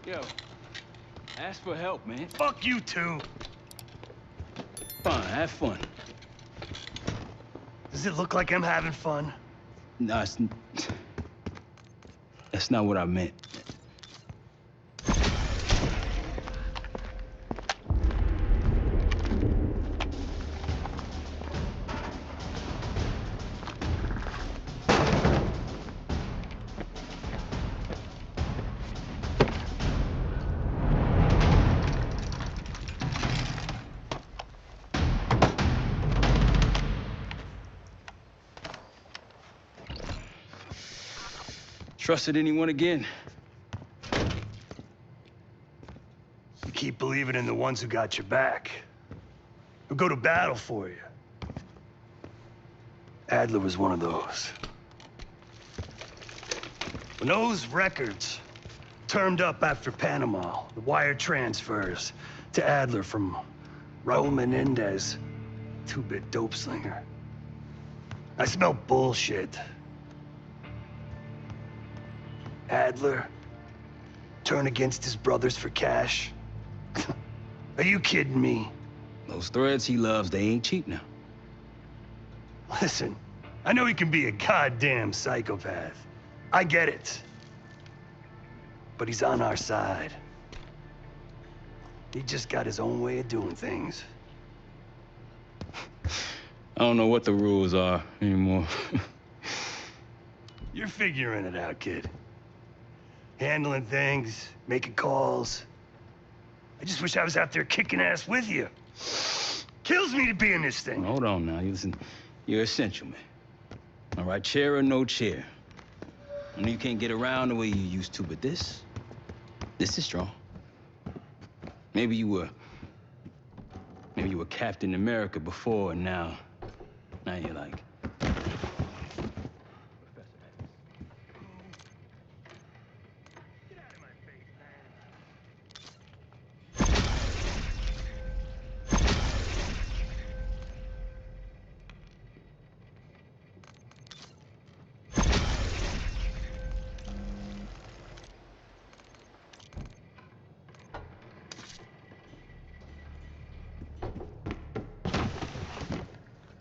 Yo, ask for help, man. Fuck you too. Fine, have fun. Does it look like I'm having fun? No, that's not what I meant. Trusted anyone again? You keep believing in the ones who got your back, who go to battle for you. Adler was one of those. When those records turned up after Panama, the wire transfers to Adler from Raul Menendez, two-bit dope slinger, I smelled bullshit. Adler turn against his brothers for cash? Are you kidding me? Those threads he loves, they ain't cheap now. Listen, I know he can be a goddamn psychopath. I get it. But he's on our side. He just got his own way of doing things. I don't know what the rules are anymore. You're figuring it out, kid. Handling things, making calls. I just wish I was out there kicking ass with you. Kills me to be in this thing. Hold on now, listen, you're essential, man. All right, chair or no chair. I know you can't get around the way you used to, but this is strong. Maybe you were Captain America before, and now you're like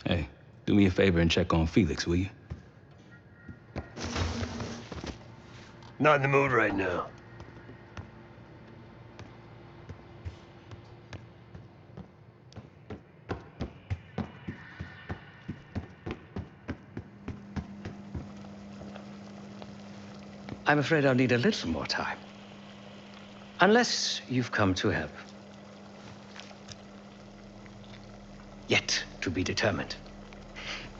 Hey, do me a favor and check on Felix, will you? Not in the mood right now. I'm afraid I'll need a little more time. Unless you've come to help. Yet to be determined.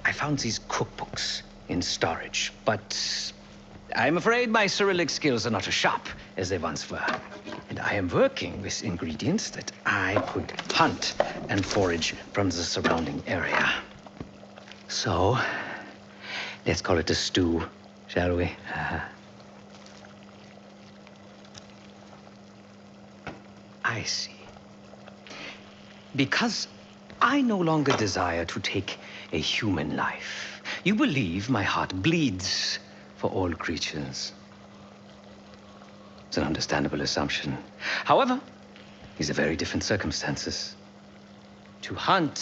I found these cookbooks in storage, but I'm afraid my Cyrillic skills are not as sharp as they once were. And I am working with ingredients that I could hunt and forage from the surrounding area. So, let's call it a stew, shall we? I see. Because I no longer desire to take a human life. You believe my heart bleeds for all creatures. It's an understandable assumption. However, these are very different circumstances. To hunt,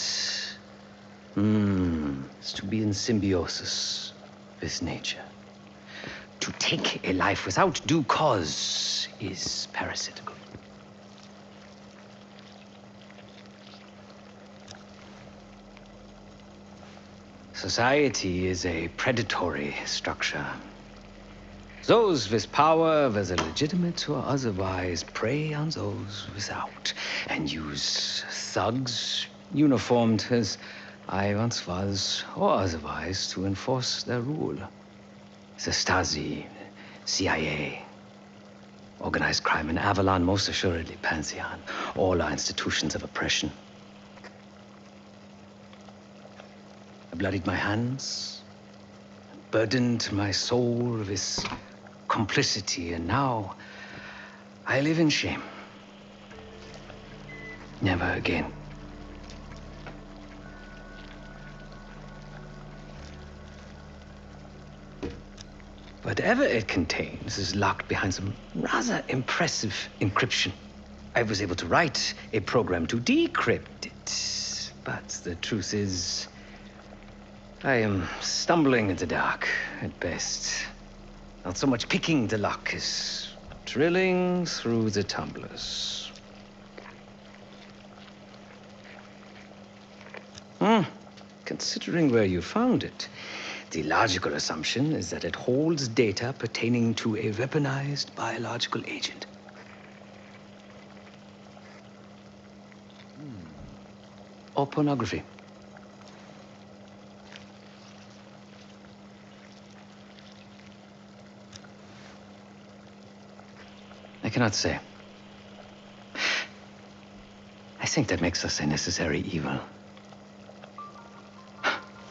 is to be in symbiosis with nature. To take a life without due cause is parasitical. Society is a predatory structure. Those with power, whether legitimate or otherwise, prey on those without and use thugs, uniformed as I once was, or otherwise, to enforce their rule. The Stasi, CIA, organized crime in Avalon, most assuredly Pantheon, all are institutions of oppression. I bloodied my hands, burdened my soul with complicity, and now I live in shame. Never again. Whatever it contains is locked behind some rather impressive encryption. I was able to write a program to decrypt it, but the truth is, I am stumbling in the dark at best. Not so much picking the lock as drilling through the tumblers. Considering where you found it, the logical assumption is that it holds data pertaining to a weaponized biological agent. Or pornography. I cannot say. I think that makes us a necessary evil.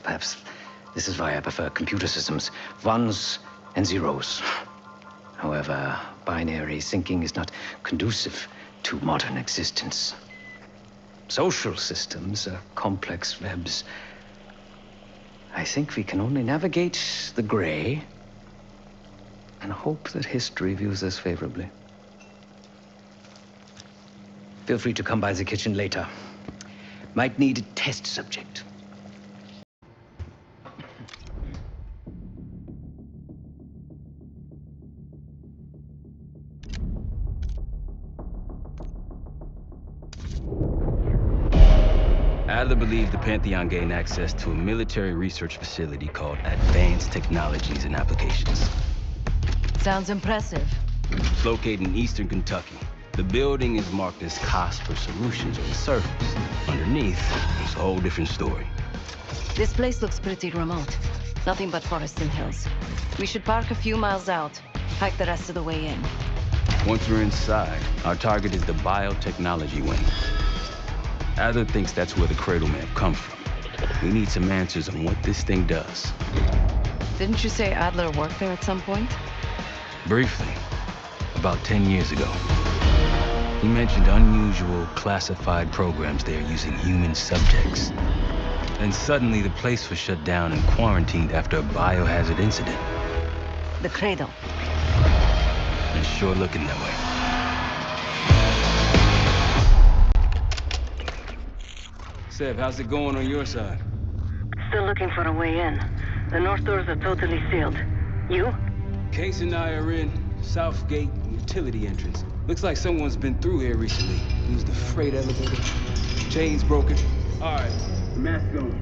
Perhaps this is why I prefer computer systems, ones and zeros. However, binary thinking is not conducive to modern existence. Social systems are complex webs. I think we can only navigate the gray and hope that history views us favorably. Feel free to come by the kitchen later. Might need a test subject. Adler believed the Pantheon gained access to a military research facility called Advanced Technologies and Applications. Sounds impressive. It's located in eastern Kentucky. The building is marked as Cosper Solutions on the surface. Underneath, it's a whole different story. This place looks pretty remote. Nothing but forests and hills. We should park a few miles out, hike the rest of the way in. Once we're inside, our target is the biotechnology wing. Adler thinks that's where the cradle may have come from. We need some answers on what this thing does. Didn't you say Adler worked there at some point? Briefly, about 10 years ago. He mentioned unusual classified programs there using human subjects. Then suddenly the place was shut down and quarantined after a biohazard incident. The cradle. It's sure looking that way. Sev, how's it going on your side? Still looking for a way in. The north doors are totally sealed. You? Case and I are in South Gate utility entrance. Looks like someone's been through here recently. Used the freight elevator. Chains broken. All right, mask on.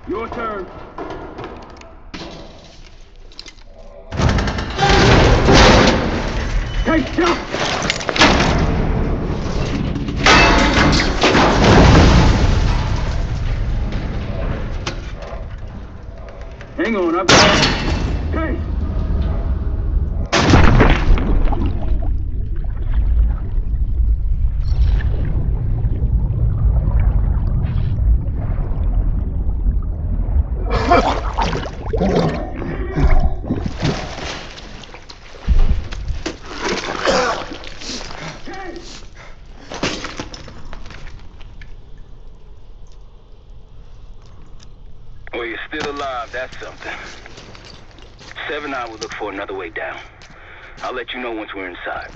Your turn. Take shot! Hang on, I've got... Hey! Well, you're still alive, that's something. Sev and I will look for another way down. I'll let you know once we're inside.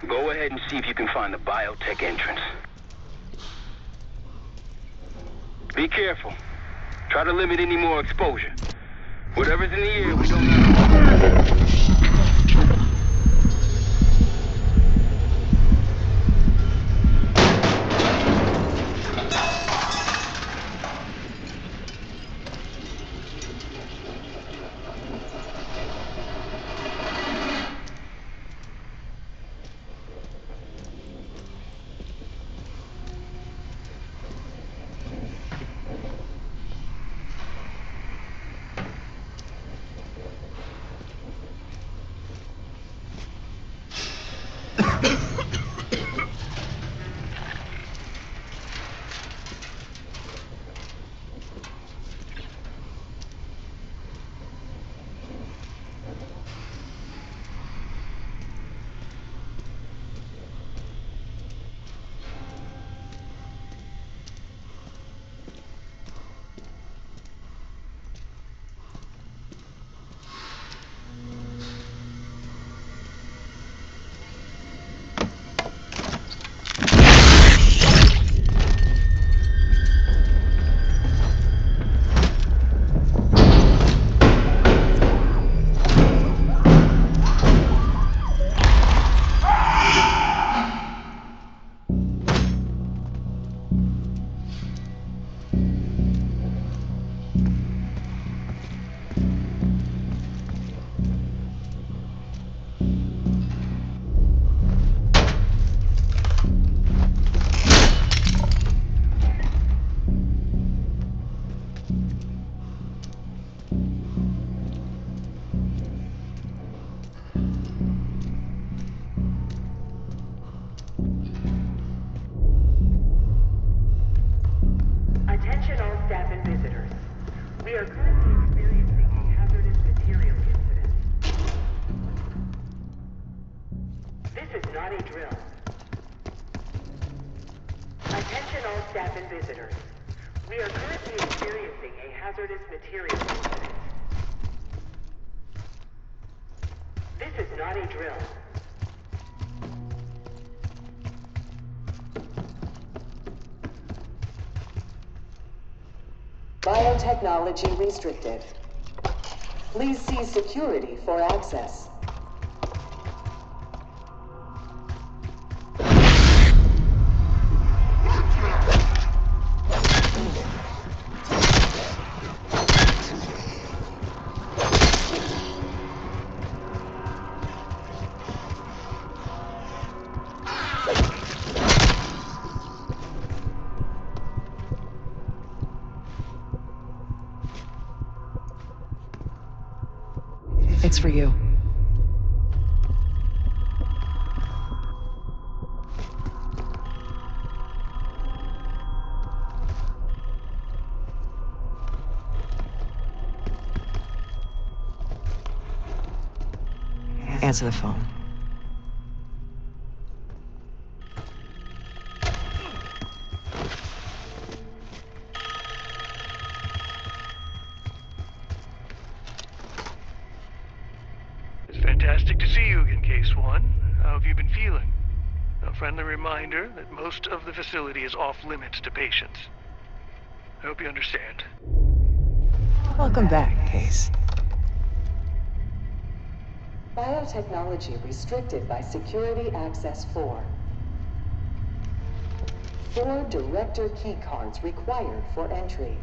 Go ahead and see if you can find the biotech entrance. Be careful. Try to limit any more exposure. Whatever's in the air, we don't know. all staff and visitors. We are currently experiencing a hazardous material incident. This is not a drill. Biotechnology restricted. Please see security for access. It's for you. Answer the phone. It's fantastic to see you again, Case One. How have you been feeling? A friendly reminder that most of the facility is off limits to patients. I hope you understand. Welcome back, Case. Biotechnology restricted by Security Access 4. 4 director keycards required for entry.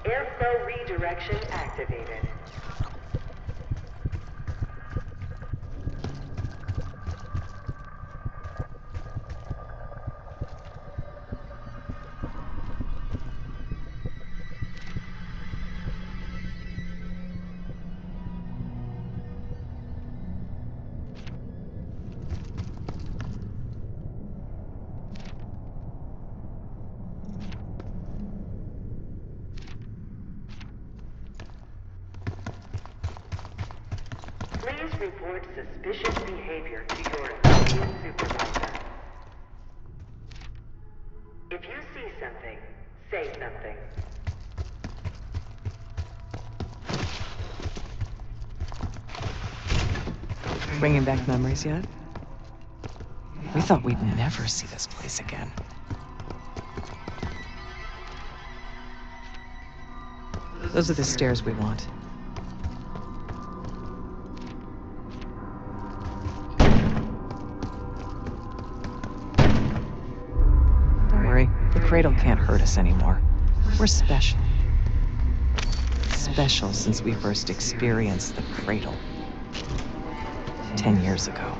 Airflow redirection activated. Please report suspicious behavior to your immediate supervisor. If you see something, say something. Bringing back memories yet? We thought we'd never see this place again. Those are the stairs we want. Don't worry, the cradle can't hurt us anymore. We're special. Special since we first experienced the cradle. 10 years ago.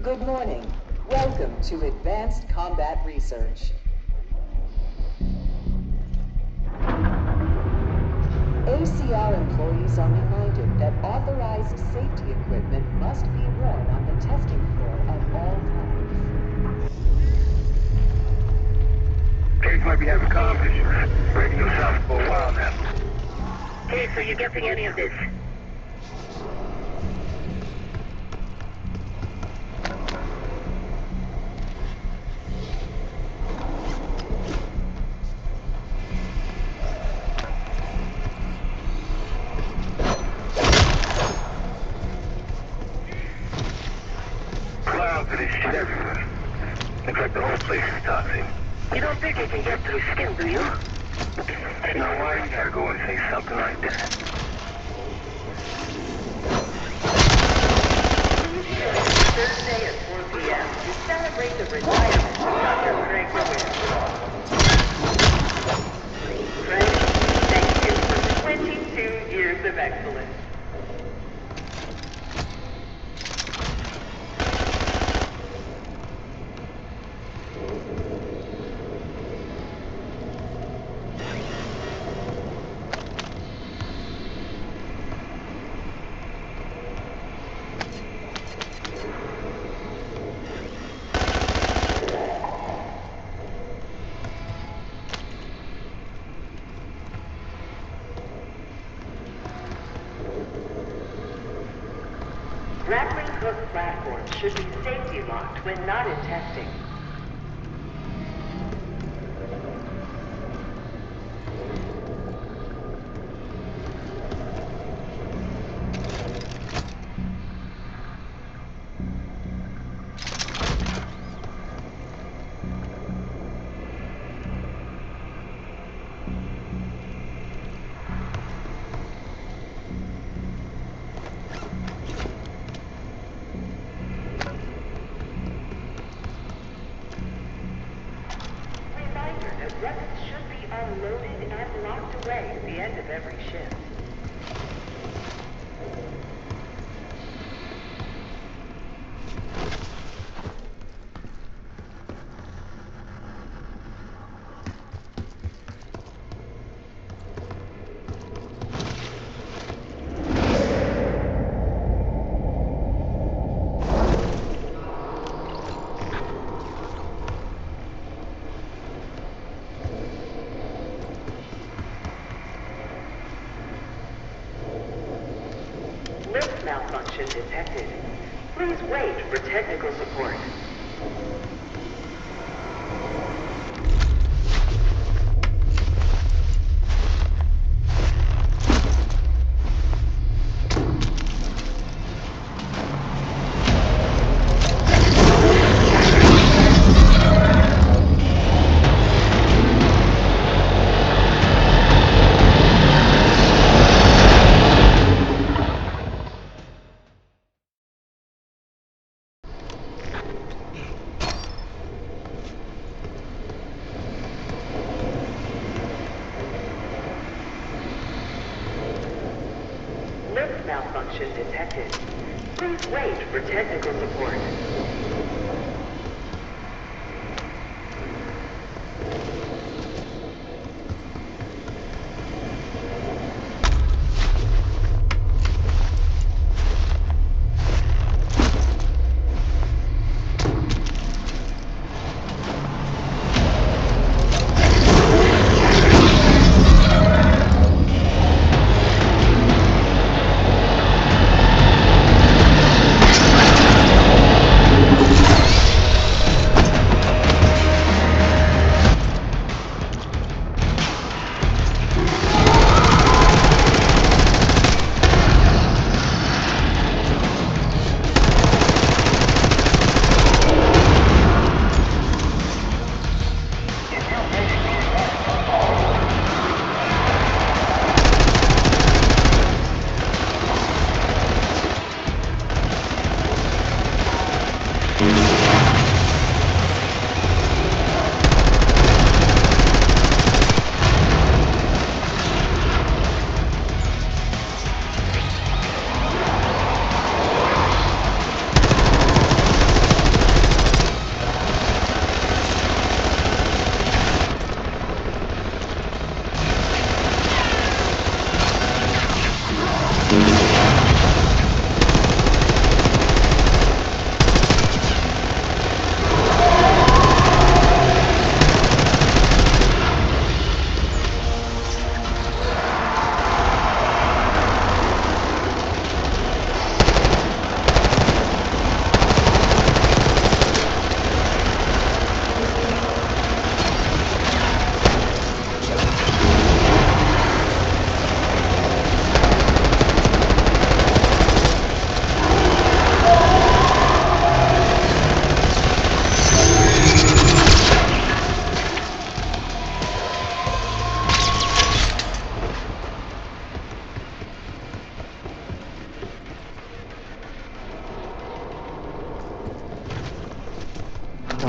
Good morning. Welcome to Advanced Combat Research. ACR employees are reminded that authorized safety equipment must be worn on the testing floor at all times. Case might be having comm issues. Radio silent for a while now. Case, are you getting any of this? you can get through skin, do you? Now why you gotta go and say something like that? Thursday at 4 p.m. to celebrate the retirement of Dr. Craig Lewis. Craig, thank you for 22 years of excellence. Grappling hook platforms should be safety locked when not in testing. Weapons should be unloaded and locked away at the end of every shift. Lift malfunction detected. Please wait for technical support. Lift malfunction detected. Please wait for technical support.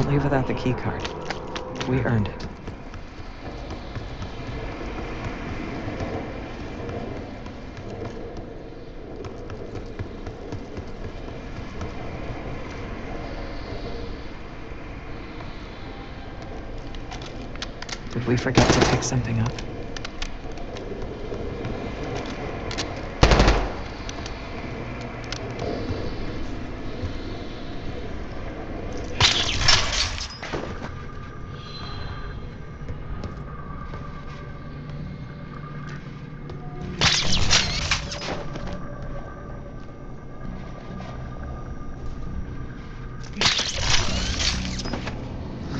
leave without the key card. We earned it. Did we forget to pick something up?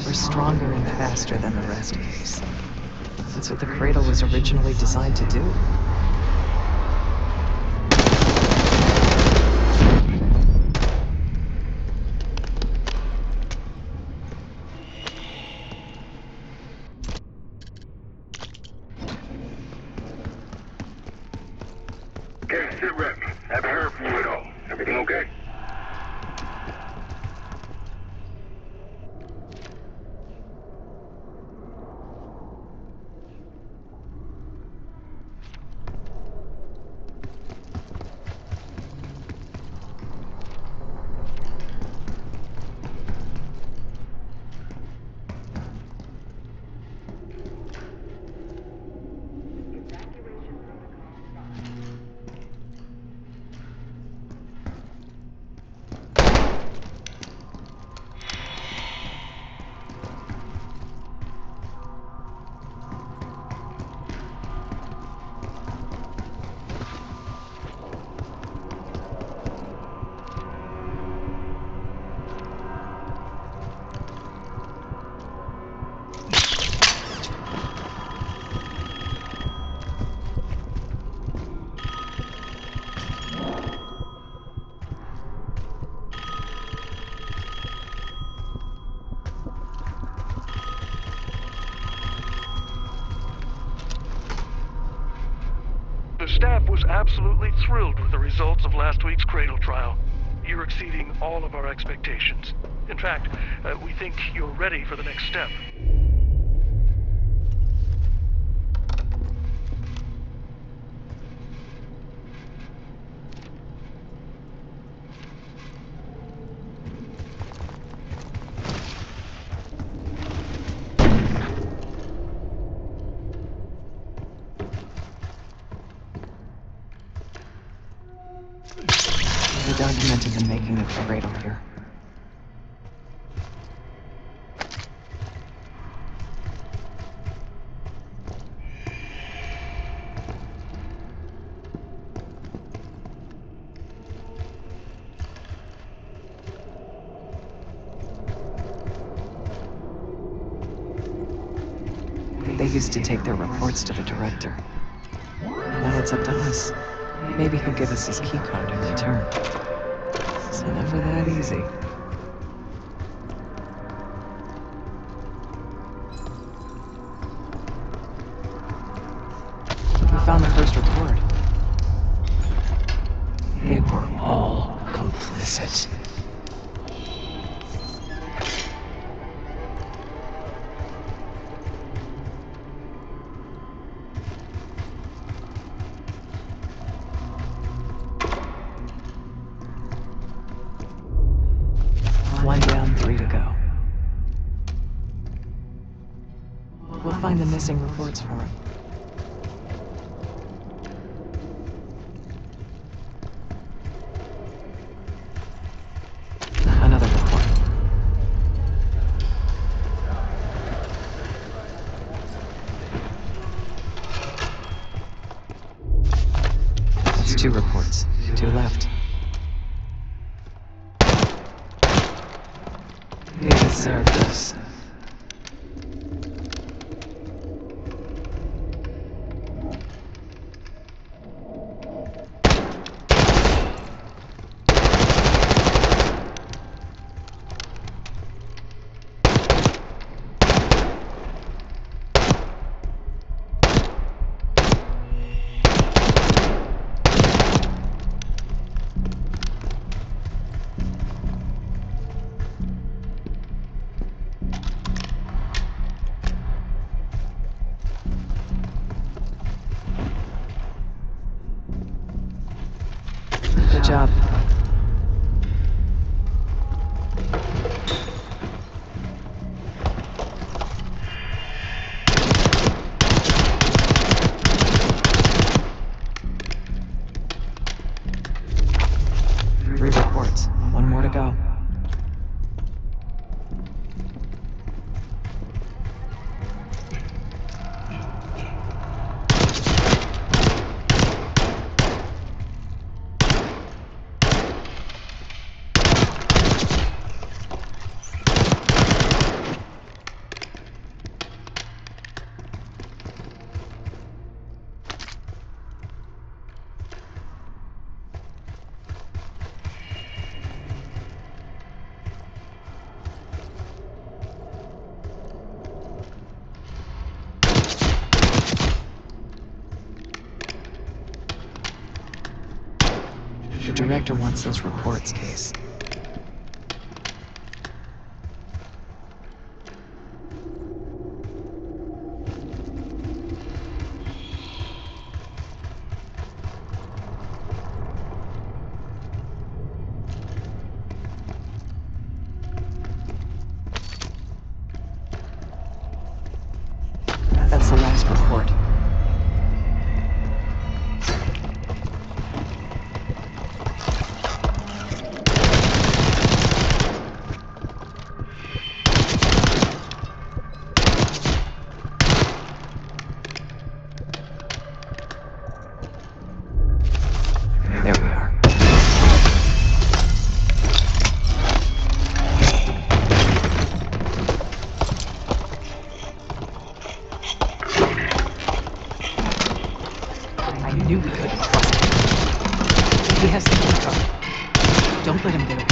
We're stronger and faster than the rest of these. That's what the cradle was originally designed to do. Okay, sit rep. Haven't heard from you at all. Everything okay? The staff was absolutely thrilled with the results of last week's Cradle trial. You're exceeding all of our expectations. In fact, we think you're ready for the next step. We documented the making of the cradle here. They used to take their reports to the director. Now it's up to us. Maybe he'll give us his keycard in return. It's never that easy. We found the first report. They were all complicit. One down, 3 to go. We'll find the missing reports for him. Another report. That's 2 reports. 2 left. You deserve this. job. Three reports. One more to go. The director wants those reports, Case. That's the last report. There we are. I knew we couldn't trust him. He has the key card. Don't let him get away.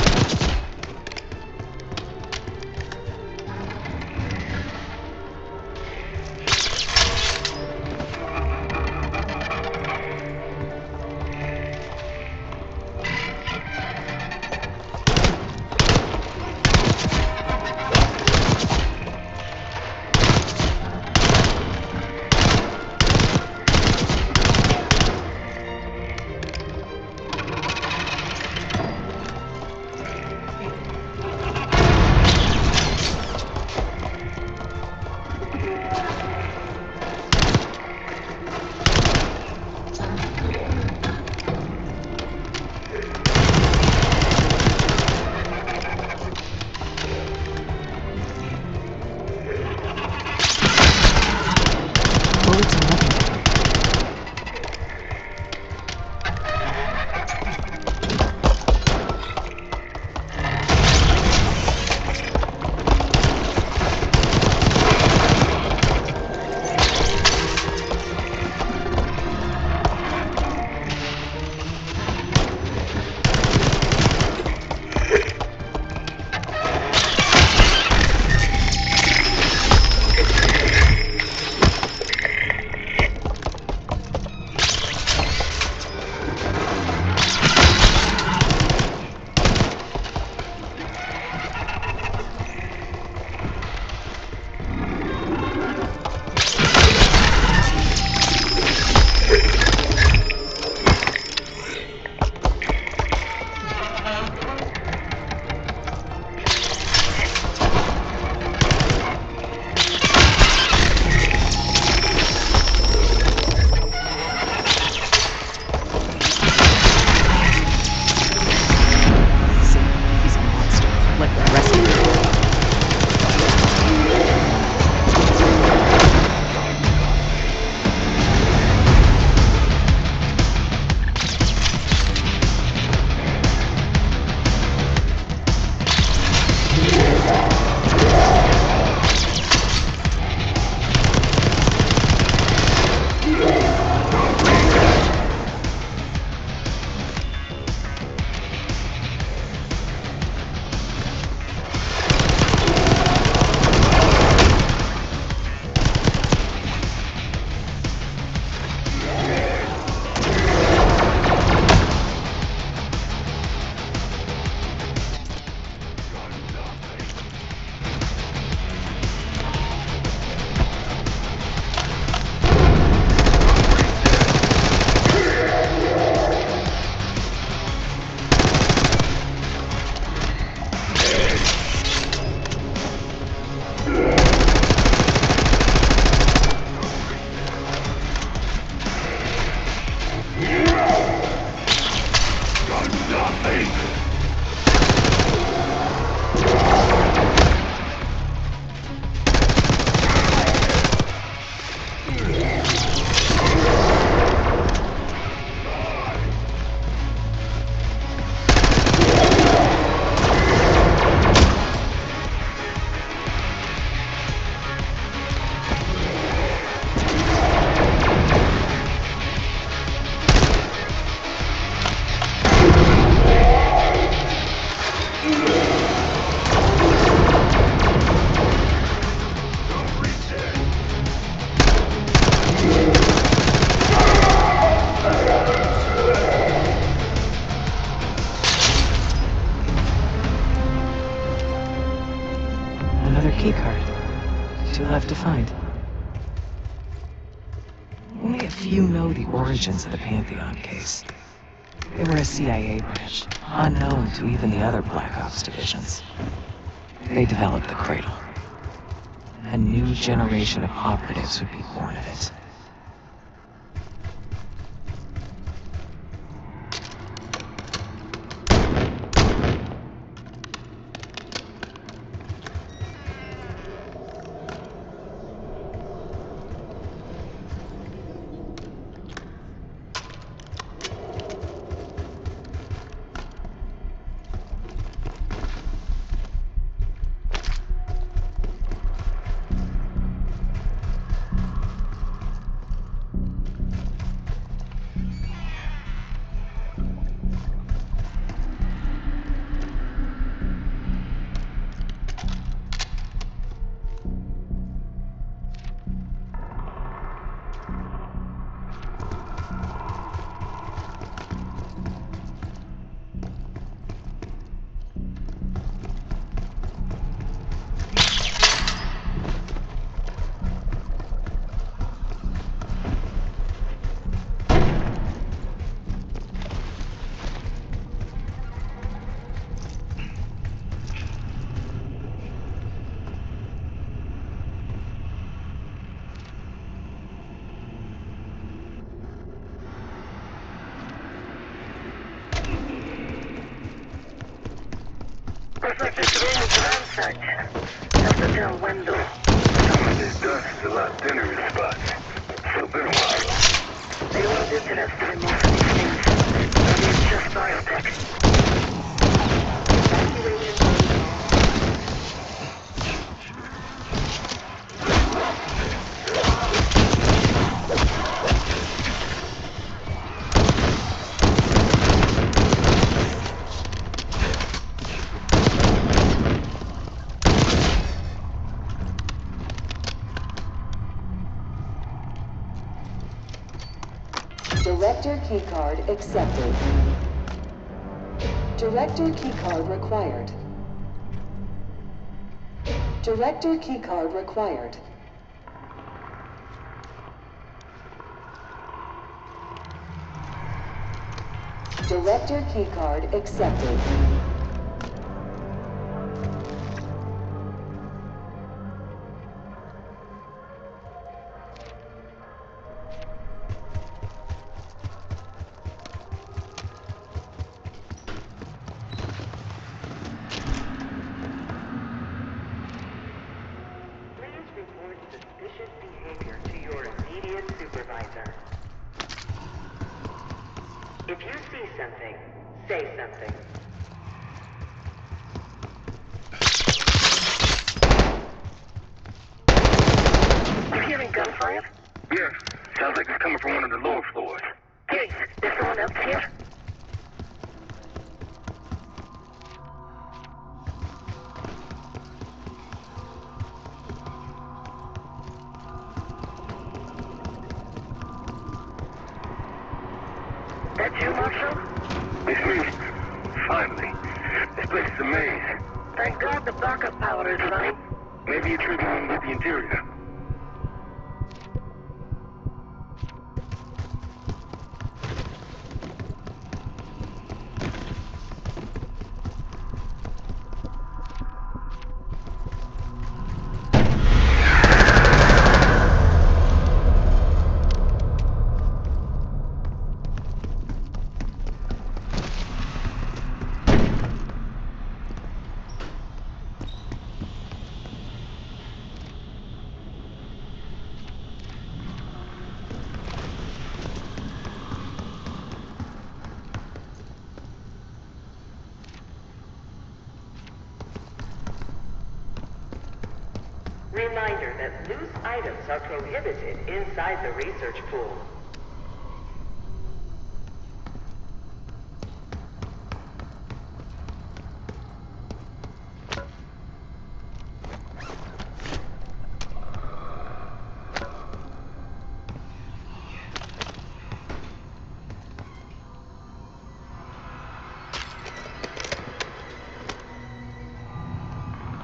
find. Only a few know the origins of the Pantheon case. They were a CIA branch, unknown to even the other Black Ops divisions. They developed the Cradle. A new generation of operatives would be born of it. Looks like this room's ransacked. Have to tell Wendell. Some of this dust is a lot thinner in spots. So been a while. They won't internet to remove these things. Maybe it's just biotech. Director keycard accepted. Director keycard required. Director keycard required. Director keycard accepted. If you see something, say something. You hearing gunfire? Yes. Sounds like it's coming from one of the lower floors. Hey, there's someone else here? That's you, Marshal? It's me. Finally. This place is a maze. Thank God the backup power is running. Maybe you're triggering with the interior. Reminder that loose items are prohibited inside the research pool.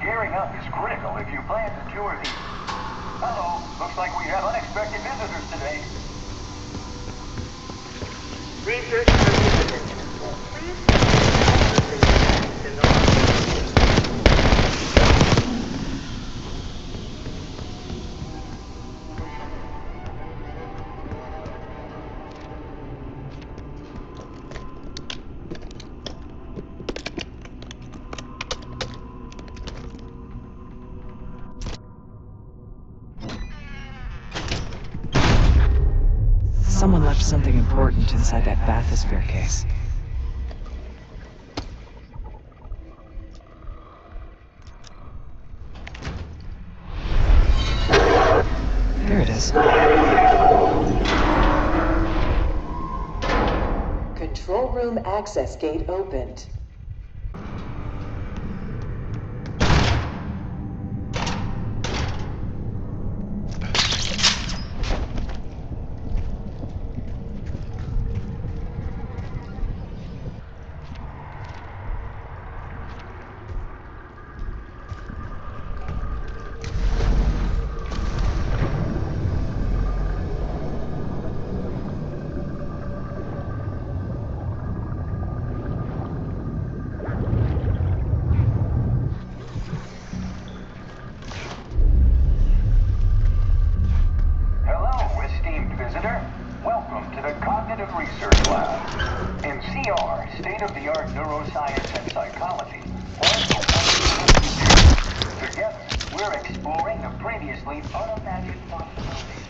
Gearing up is critical if you plan to tour the... Uh-oh. Research participants, please stop using text in the lobby. Someone left something important inside that bathysphere case. There it is. Control room access gate opened. Hello, esteemed visitor. Welcome to the Cognitive Research Lab. In CR, state-of-the-art neuroscience and psychology, together, we're exploring the previously unimagined possibilities.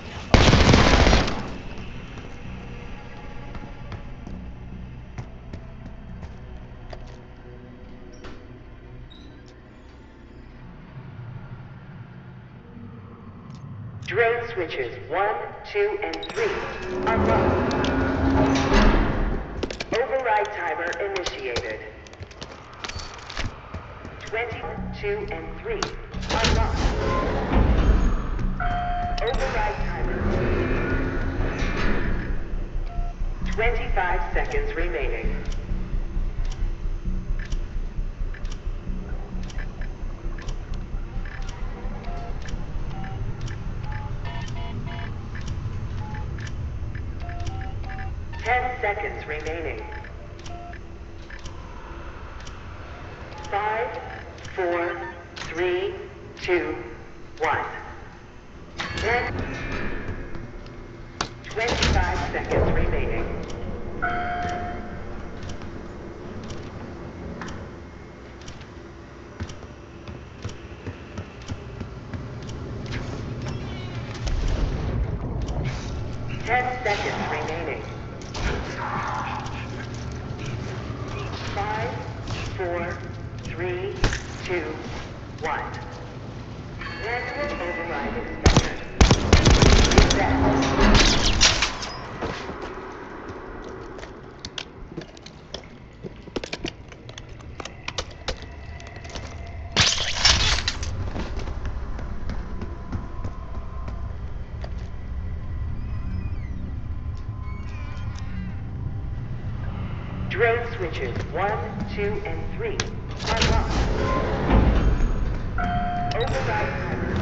Drone switches 1, 2, and 3 unlocked. Override timer initiated. 20, 2, and 3 unlocked. Override timer. 25 seconds remaining. Seconds remaining. 5, 4, 3, 2, 1. 25 seconds remaining. Seconds remaining. 5, 4, 3, 2, 1. Manual override expired. Reset. Drone switches 1, 2, and 3 unlocked. Override timer.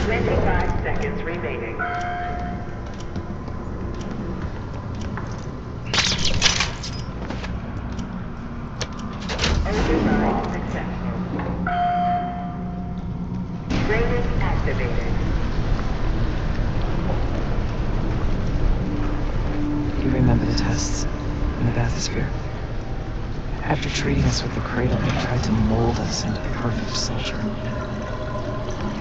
25 seconds remaining. Override successful. Training activated. You remember the tests in the bathysphere? After treating us with the cradle, they tried to mold us into the perfect soldier.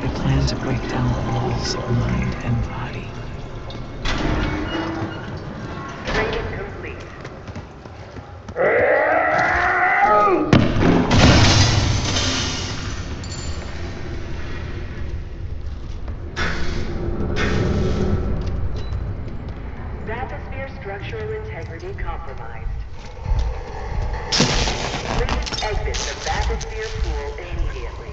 They planned to break down the walls of mind and body. Training complete. Bathysphere structural integrity compromised. Please exit the bathysphere pool immediately.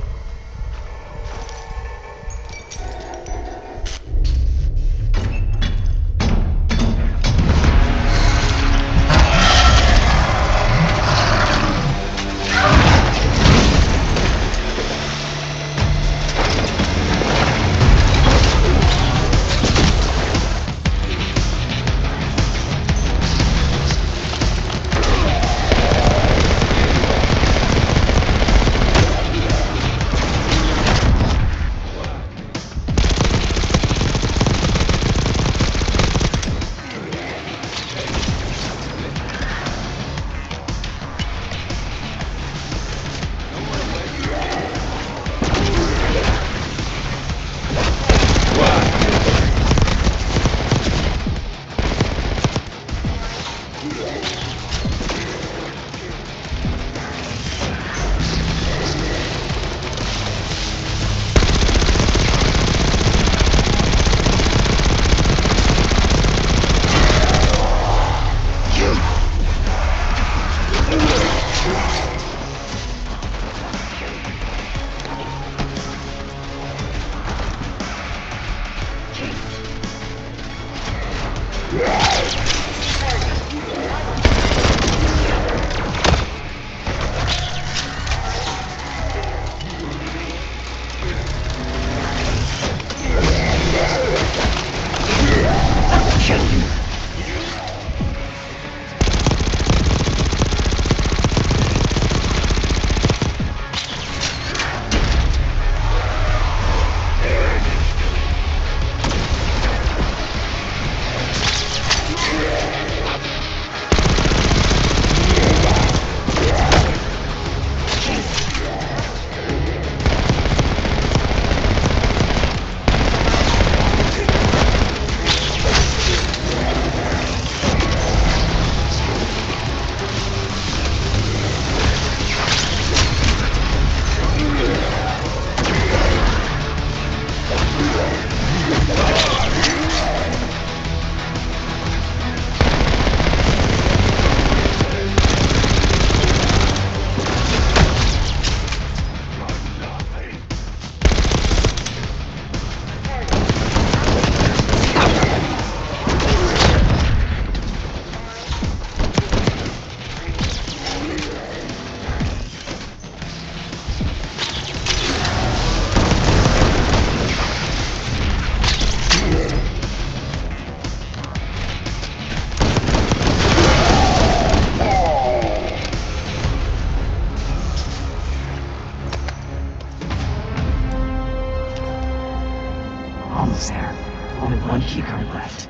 Almost there. Only one keycard left.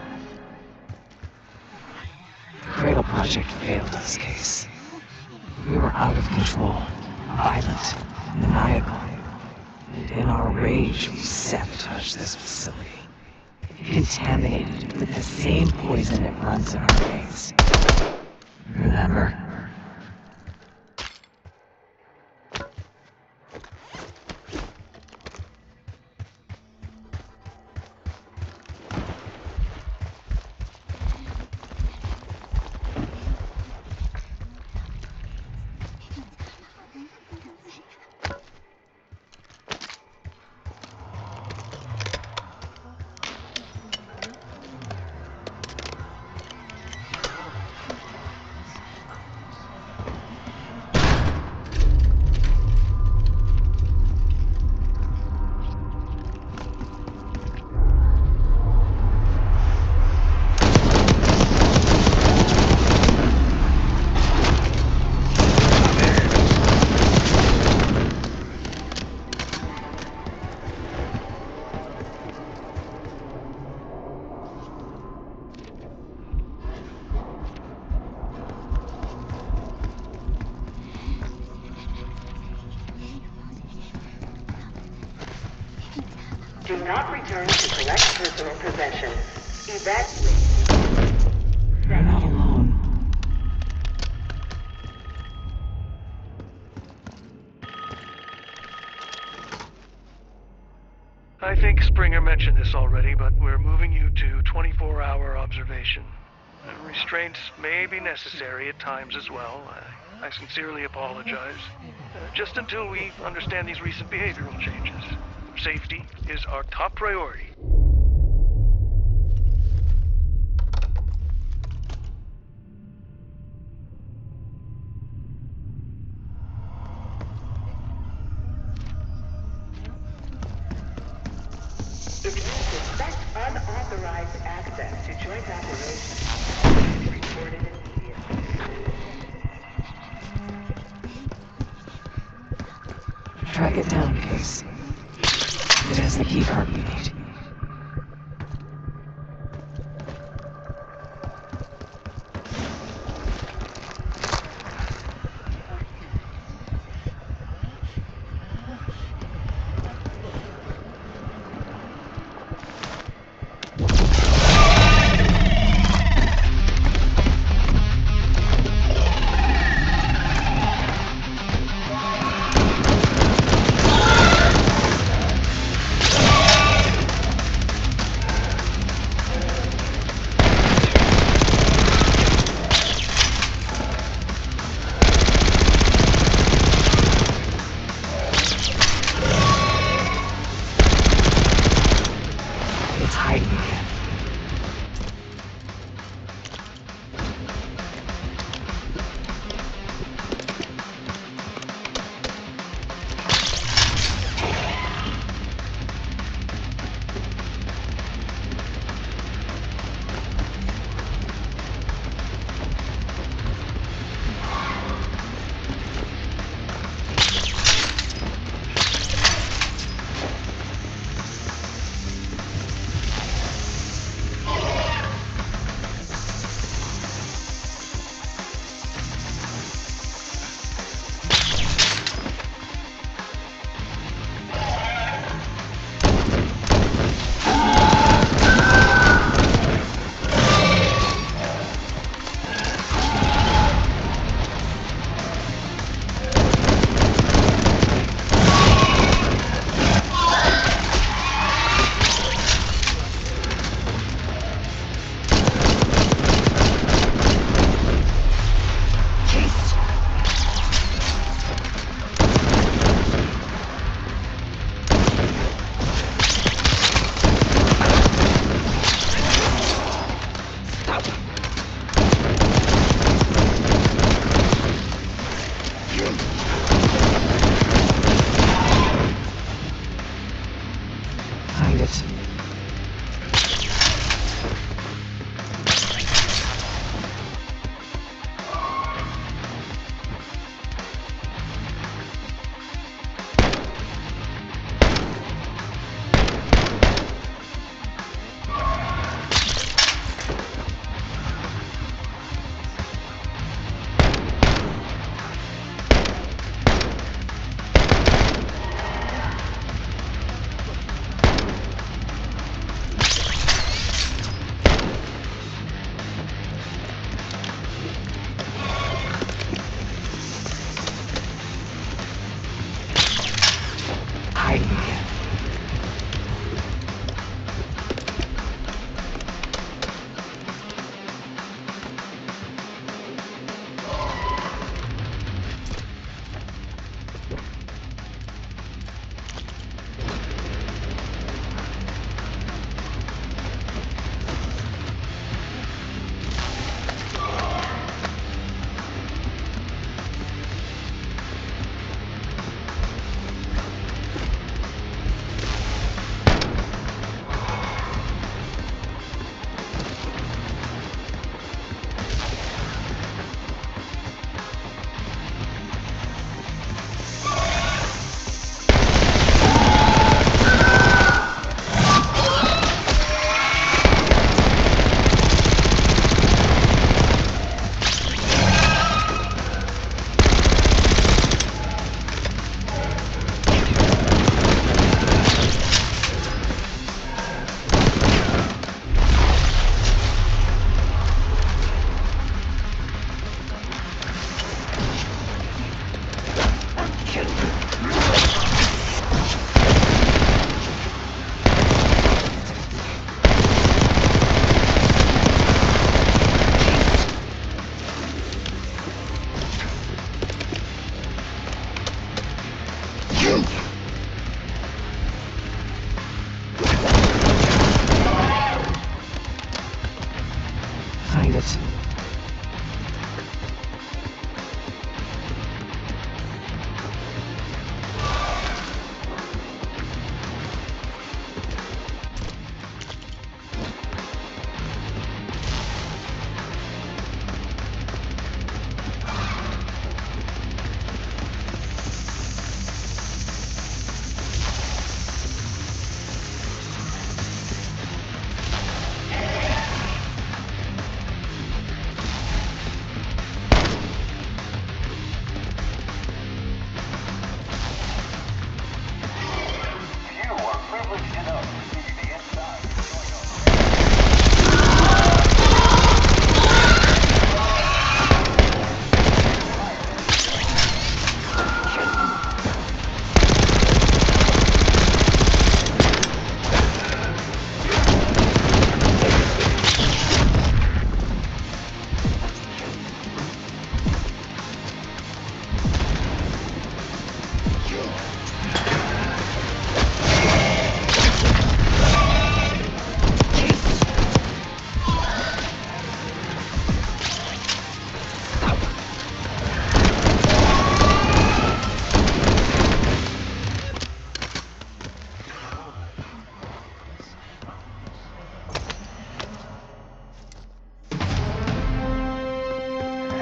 The Cradle Project failed this case. We were out of control, violent, maniacal. And in our rage, we sabotaged this facility. Contaminated it with the same poison that runs in our veins. Remember? Do not return to collect personal possessions. Evacuate. You're not alone. I think Springer mentioned this already, but we're moving you to 24-hour observation. Restraints may be necessary at times as well. I sincerely apologize. Just until we understand these recent behavioral changes. Safety is our top priority. If you suspect unauthorized access to joint operations, report it immediately. Track it down, Case. It has the keycard we need. find it.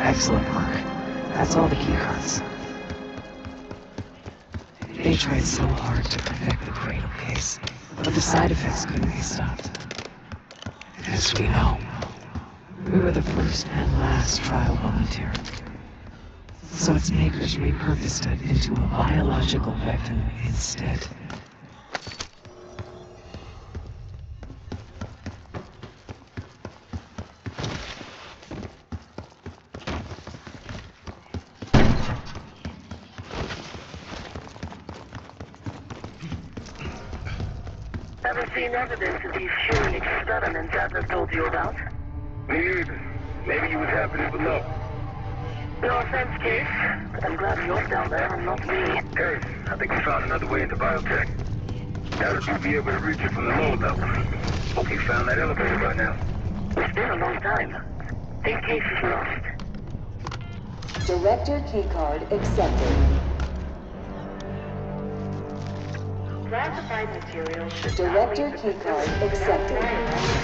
Excellent work. That's all the keycards. They tried so hard to perfect the Cradle case, but the side effects couldn't be stopped. As we know, we were the first and last trial volunteer. So its makers repurposed it into a biological weapon instead. Ever seen evidence of these human experiments Adler told you about? Me neither. Maybe you would happen to know. No offense, Case, but I'm glad you're down there and not me. Harris, I think we found another way into biotech. Now that you'll be able to reach it from the lower level. Hope you found that elevator by now. It's been a long time. Think Case is lost. Director keycard accepted. Classified materials should Director not leave the keycard facility without accepted. prior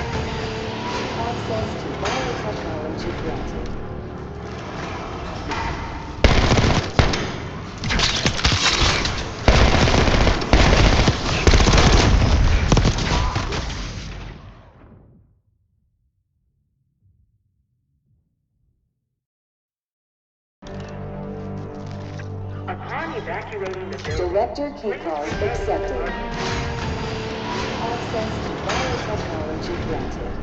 Access to biotechnology granted. Upon evacuating the building, Director keycard accepted. Access to biotechnology granted.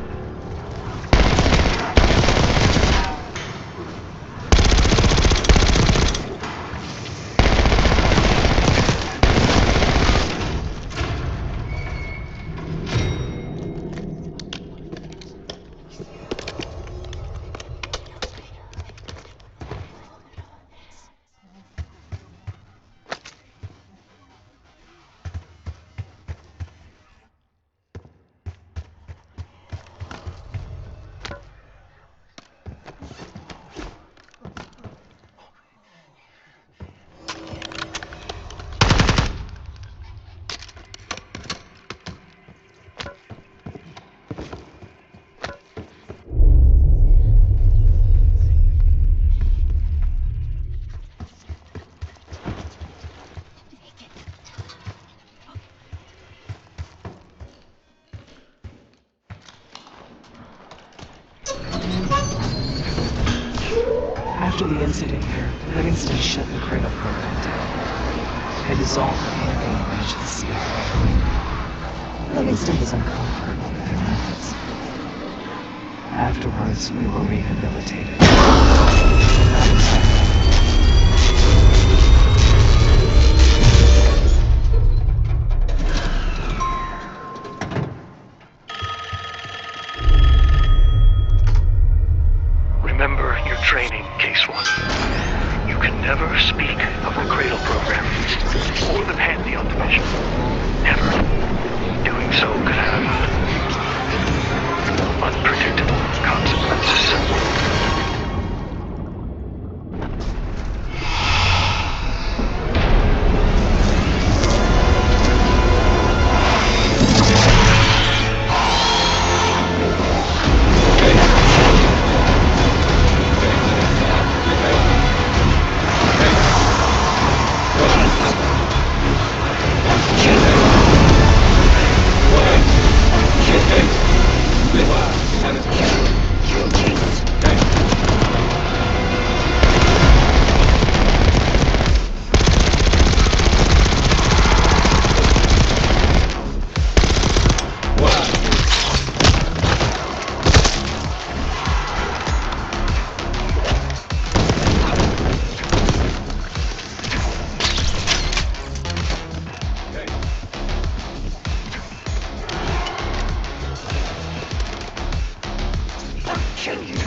After the incident here, Livingston shut the Cradle program down and dissolved the campaign branch of the CIA. Livingston was uncomfortable with their methods. Afterwards, we were rehabilitated. Not exactly. Remember your training, Case 1. You can never speak of the Cradle program or the Pantheon division. Never. Doing so could have unpredictable consequences. kill you.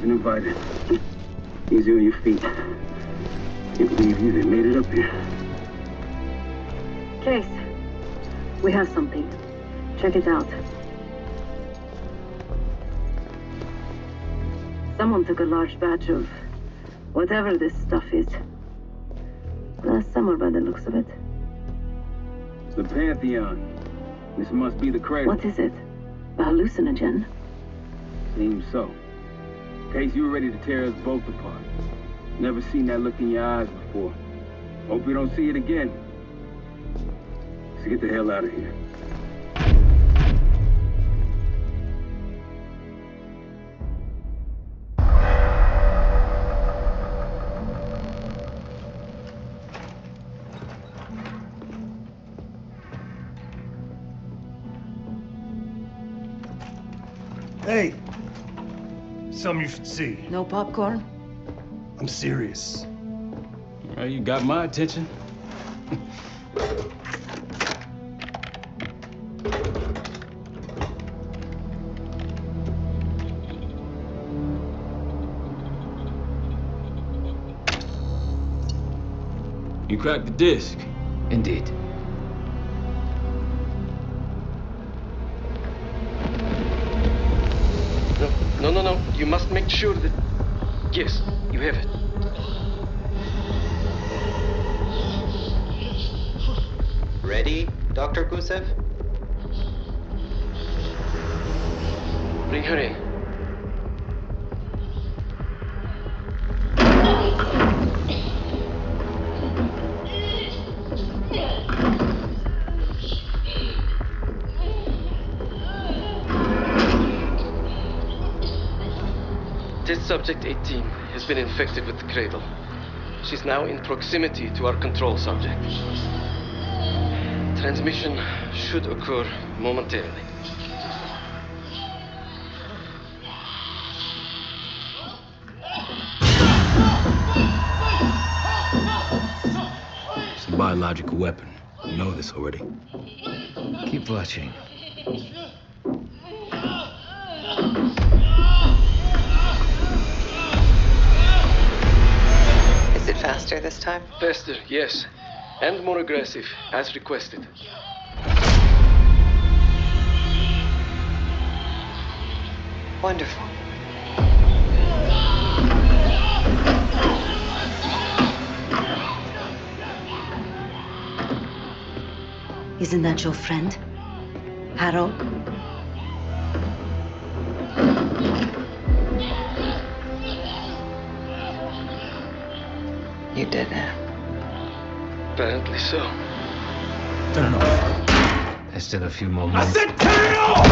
Invited. Easy on your feet. Can't believe you even made it up here. Case. We have something. Check it out. Someone took a large batch of whatever this stuff is. Last summer by the looks of it. The Pantheon. This must be the cradle. What is it? A hallucinogen? Seems so. Case, you were ready to tear us both apart. Never seen that look in your eyes before. Hope we don't see it again. Let's get the hell out of here. Hey! Some you should see. No popcorn? I'm serious. Well, you got my attention. You cracked the disc. Indeed. No. You must make sure that... Yes, you have it. Ready, Dr. Gusev? Bring her in. Test subject 18 has been infected with the cradle. She's now in proximity to our control subject. Transmission should occur momentarily. It's a biological weapon. You know this already. Keep watching. Is it faster this time? Faster, yes. And more aggressive, as requested. Wonderful. Isn't that your friend? Harrow? You did it. Apparently so. Turn it off. There's still a few more minutes. I said turn it off!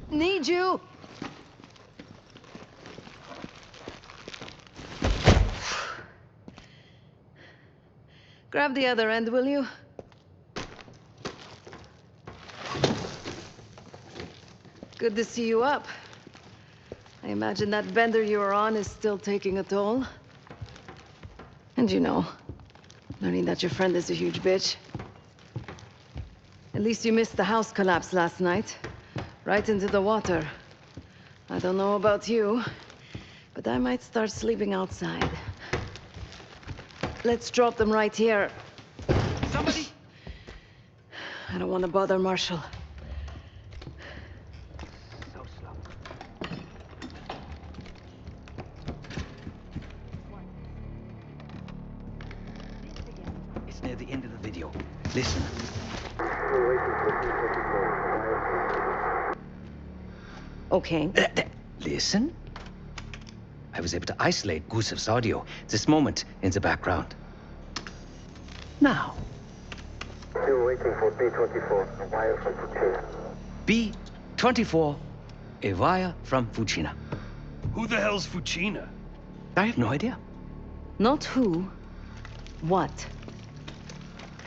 Need you! Grab the other end, will you? Good to see you up. I imagine that bender you were on is still taking a toll. And you know, learning that your friend is a huge bitch. At least you missed the house collapse last night. Right into the water. I don't know about you, but I might start sleeping outside. Let's drop them right here. Somebody! I don't want to bother Marshall. So slow. It's near the end of the video. Listen. Okay. Listen. I was able to isolate Gusev's audio this moment in the background. Now. Still waiting for B-24, a wire from Fuchina. B-24, a wire from Fuchina. Who the hell's Fuchina? I have no idea. Not who, what.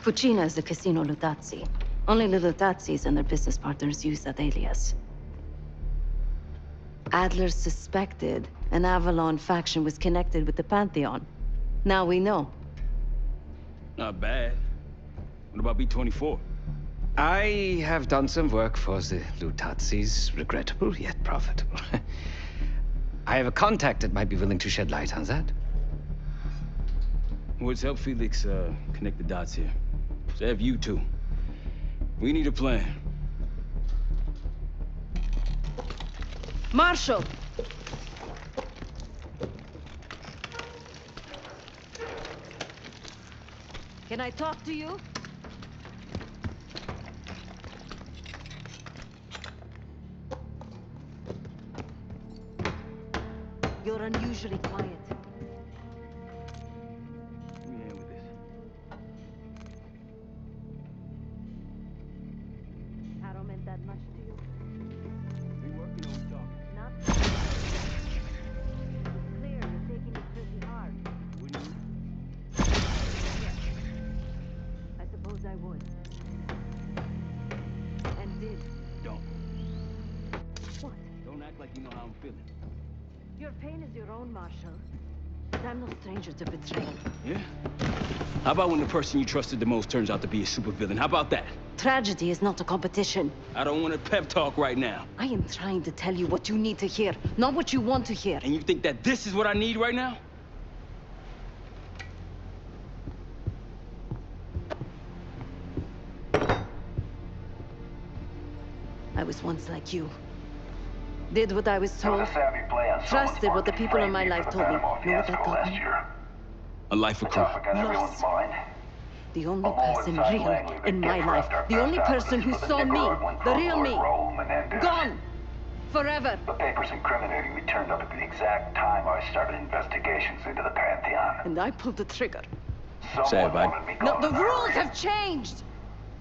Fucina is the Casino Lutazzi. Only the Lutazzis and their business partners use that alias. Adler suspected an Avalon faction was connected with the Pantheon. Now we know. Not bad. What about B-24? I have done some work for the Lutazzis, regrettable yet profitable. I have a contact that might be willing to shed light on that. Let's help Felix connect the dots here. So have you two. We need a plan. Marshall! Can I talk to you? You're unusually quiet. Let me handle this. Harrow meant that much to you? We working or we talking? Not. It's clear. like you know how I'm feeling. Your pain is your own, Marshal. But I'm no stranger to betrayal. Yeah? How about when the person you trusted the most turns out to be a supervillain? How about that? Tragedy is not a competition. I don't want a pep talk right now. I am trying to tell you what you need to hear, not what you want to hear. And you think that this is what I need right now? I was once like you. Did what I was It told. was a savvy play on Trusted someone's what the part to people in frame my you life for the told me. Panama Know what fiasco that taught last me? year. A life A of crime. topic on everyone's Lost. mind. The only A moment person inside real Langley that in my gift life. wrapped our The only best person who evidence for saw me. Nicaraguan The real drug me. lord Raul Menendez. Gone. Forever. The papers incriminating me turned up at the exact time I started investigations into the Pantheon. And I pulled the trigger. Say it, Someone bud. wanted me No, gone the in a rules hurry. have changed.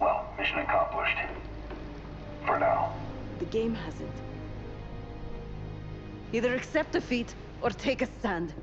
Well, mission accomplished. For now. The game hasn't. Either accept defeat or take a stand.